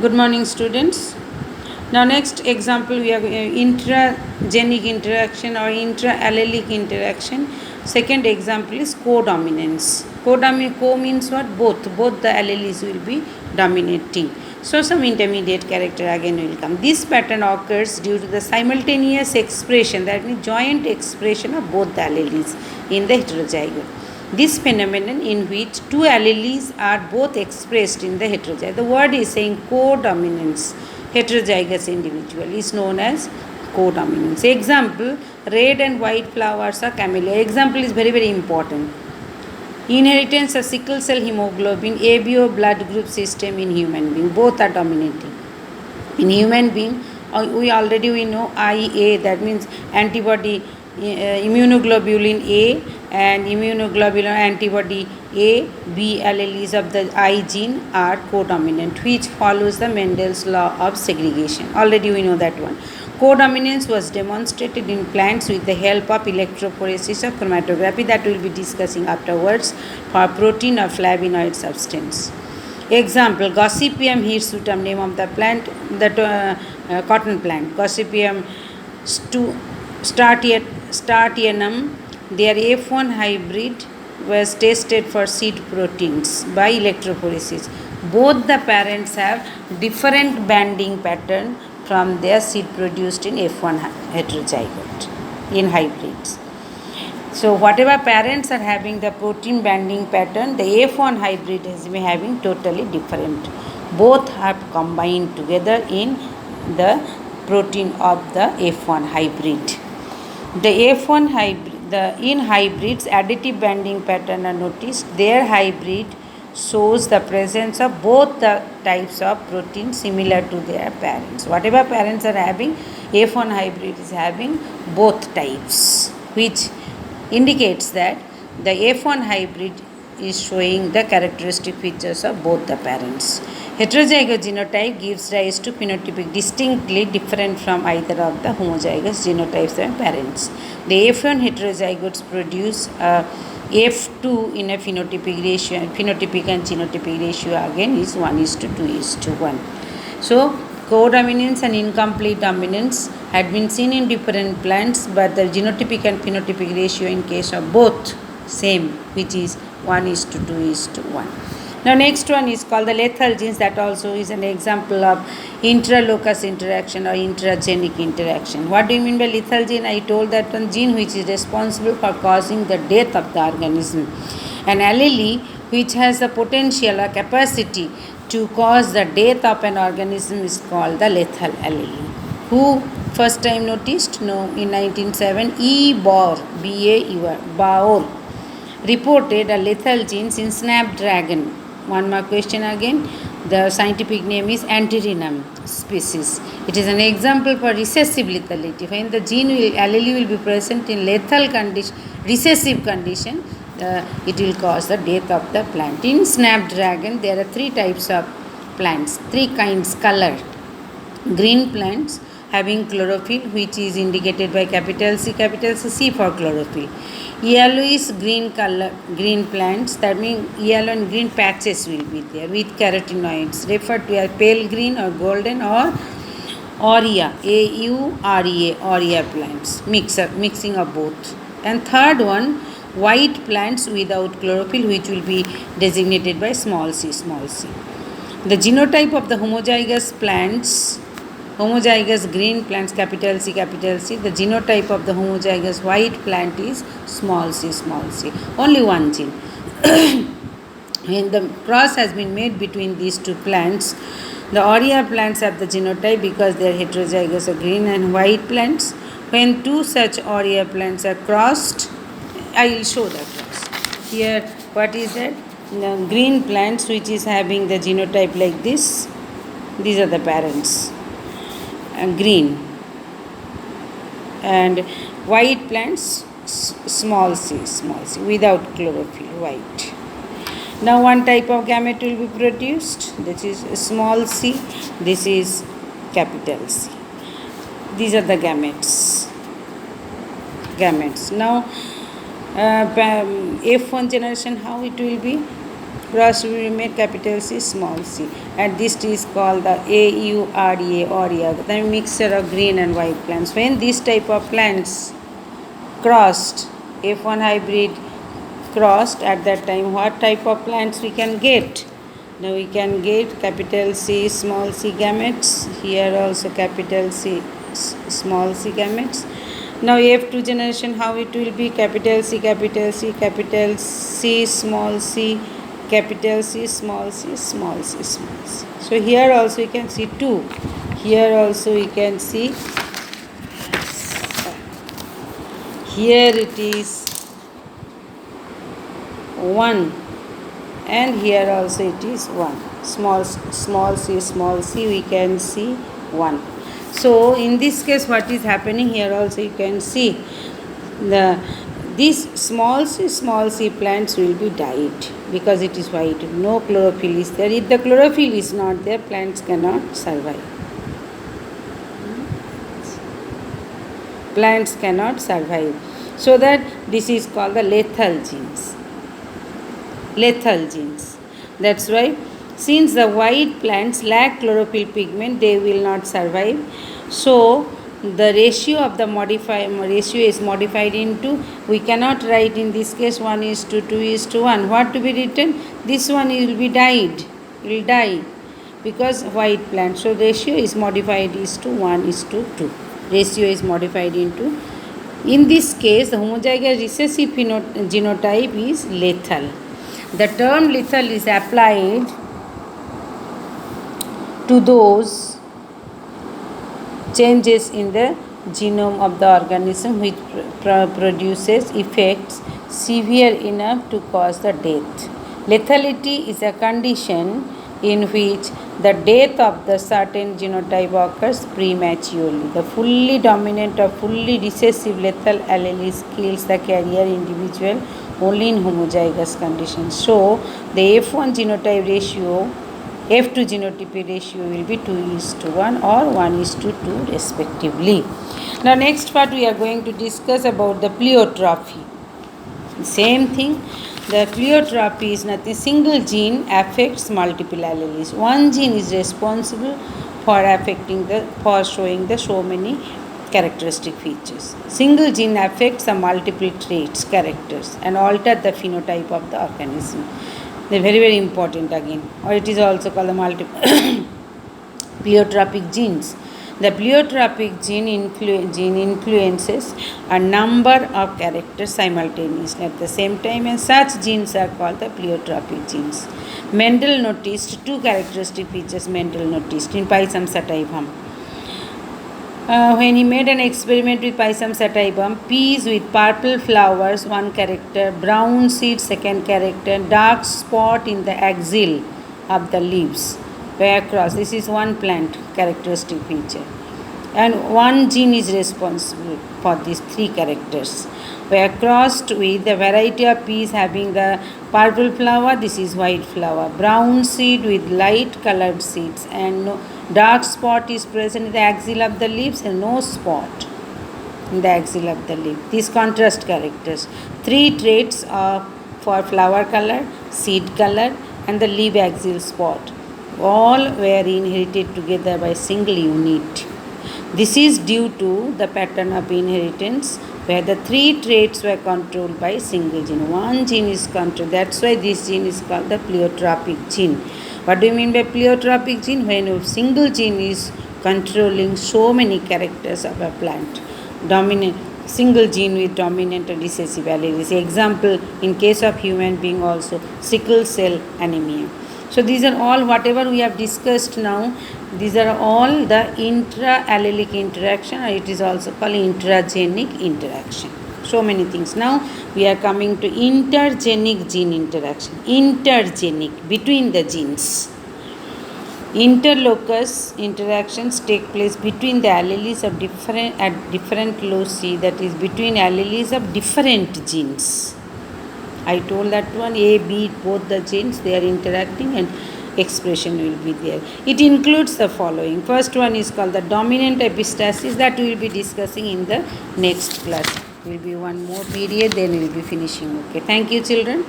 Good morning, students. Now, next example we have intragenic interaction or intra-allelic interaction. Second example is codominance. Co means what? Both. Both the alleles will be dominating. So, some intermediate character again will come. This pattern occurs due to the simultaneous expression, that means joint expression of both the alleles in the heterozygote. This phenomenon in which two alleles are both expressed in the heterozygote. The word is saying codominance. Heterozygous individual is known as codominance. Example, red and white flowers are camellia. Example is very important. Inheritance of sickle cell hemoglobin, ABO blood group system in human being. Both are dominating. In human being, we know IA, that means antibody immunoglobulin A and immunoglobulin antibody A, B alleles of the I gene are codominant, which follows the Mendel's law of segregation. Already we know that one. Codominance was demonstrated in plants with the help of electrophoresis of chromatography, that we will be discussing afterwards, for protein or flavonoid substance. Example, Gossypium hirsutum, name of the plant, the cotton plant. Gossypium statianum, their F1 hybrid was tested for seed proteins by electrophoresis. Both the parents have different banding pattern from their seed produced in F1 heterozygote in hybrids. So whatever parents are having the protein banding pattern, the F1 hybrid is having totally different. Both have combined together in the protein of the F1 hybrid. The F1 hybrid, in hybrids, additive banding pattern are noticed. Their hybrid shows the presence of both the types of protein similar to their parents. Whatever parents are having, F1 hybrid is having both types, which indicates that the F1 hybrid is showing the characteristic features of both the parents. Heterozygous genotype gives rise to phenotypic distinctly different from either of the homozygous genotypes and parents. The F1 heterozygotes produce a F2 in a phenotypic ratio, phenotypic and genotypic ratio again is 1:2:1. So, codominance and incomplete dominance had been seen in different plants, but the genotypic and phenotypic ratio in case of both same, which is 1:2:1. Now next one is called the lethal genes. That also is an example of intralocus interaction or intragenic interaction. What do you mean by lethal gene? I told that one gene which is responsible for causing the death of the organism. An allele which has the potential or capacity to cause the death of an organism is called the lethal allele. Who first time noticed? No, in 1907, E. Bohr, B.A. Bohr, reported a lethal genes in snapdragon. One more question again. The scientific name is Antirrhinum species. It is an example for recessive lethality. When the allele will be present in lethal condition, recessive condition, it will cause the death of the plant. In snapdragon, there are three types of plants, three kinds color. Green plants having chlorophyll, which is indicated by capital C for chlorophyll. Yellowish green plants, that means yellow and green patches will be there with carotenoids, referred to as pale green or golden or aurea, AUREA, aurea plants, mixing of both. And third one, white plants without chlorophyll, which will be designated by small c. The genotype of the homozygous green plants, capital C, the genotype of the homozygous white plant is small c. Only one gene. When the cross has been made between these two plants, the aurea plants have the genotype because they are heterozygous or green and white plants. When two such aurea plants are crossed, I will show that cross. Here, what is that? The green plants which is having the genotype like this, these are the parents. Green, and white plants small c without chlorophyll, white. Now one type of gamete will be produced, this is small c, this is capital C. These are the gametes. Now F1 generation, how it will be? Cross will be made capital C, small c. And this is called the AUREA, aurea, the mixture of green and white plants. When this type of plants crossed, F1 hybrid crossed, at that time what type of plants we can get? Now we can get capital C, small c gametes. Here also capital C, small c gametes. Now F2 generation, how it will be? Capital C, capital C, capital C, small c, capital C, small c, small c, small c. So here also you can see 2. Here also you can see, here it is 1, and here also it is 1. Small c, we can see 1. So in this case what is happening here also you can see these small c plants will be died because it is white. No chlorophyll is there. If the chlorophyll is not there, plants cannot survive. Plants cannot survive. So that this is called the lethal genes. Lethal genes. That's why since the white plants lack chlorophyll pigment, they will not survive. So the ratio of the ratio is modified into, we cannot write in this case 1:2:1. What to be written? This one will be died, will die because white plant. So ratio is modified is to 1:2. Ratio is modified into. In this case, the homozygous recessive genotype is lethal. The term lethal is applied to those changes in the genome of the organism which produces effects severe enough to cause the death. Lethality is a condition in which the death of the certain genotype occurs prematurely. The fully dominant or fully recessive lethal allele kills the carrier individual only in homozygous conditions. So the F1 genotype ratio, F2 genotype ratio will be 2:1 or 1:2 respectively. Now next part we are going to discuss about the pleiotropy. Same thing. The pleiotropy is nothing. Single gene affects multiple alleles. One gene is responsible for showing the so many characteristic features. Single gene affects the multiple traits, characters, and alter the phenotype of the organism. They are very, very important again. Or it is also called the multiple pleiotropic genes. The pleiotropic gene influences a number of characters simultaneously at the same time, and such genes are called the pleiotropic genes. Mendel noticed 2 characteristic features. Mendel noticed in Pisum sativum. When he made an experiment with Pisum sativum, peas with purple flowers, 1 character, brown seed, 2nd character, dark spot in the axil of the leaves were crossed. This is one plant characteristic feature. And one gene is responsible for these 3 characters. Were crossed with the variety of peas having the purple flower, this is white flower, brown seed with light colored seeds, and dark spot is present in the axil of the leaves and no spot in the axil of the leaf. These contrast characters. 3 traits are for flower color, seed color, and the leaf axil spot. All were inherited together by single unit. This is due to the pattern of inheritance where the 3 traits were controlled by single gene. One gene is controlled. That's why this gene is called the pleiotropic gene. What do you mean by pleiotropic gene? When a single gene is controlling so many characters of a plant. Dominant single gene with dominant and recessive alleles. Example, in case of human being also, sickle cell anemia. So these are all whatever we have discussed now. These are all the intra-allelic interaction, or it is also called intragenic interaction. So many things. Now we are coming to intergenic gene interaction. Intergenic, between the genes. Interlocus interactions take place between the alleles of different loci, that is between alleles of different genes. I told that one, A, B, both the genes, they are interacting and expression will be there. It includes the following. First one is called the dominant epistasis, that we will be discussing in the next class. Will be one more period, then we will be finishing. Okay. Thank you, children.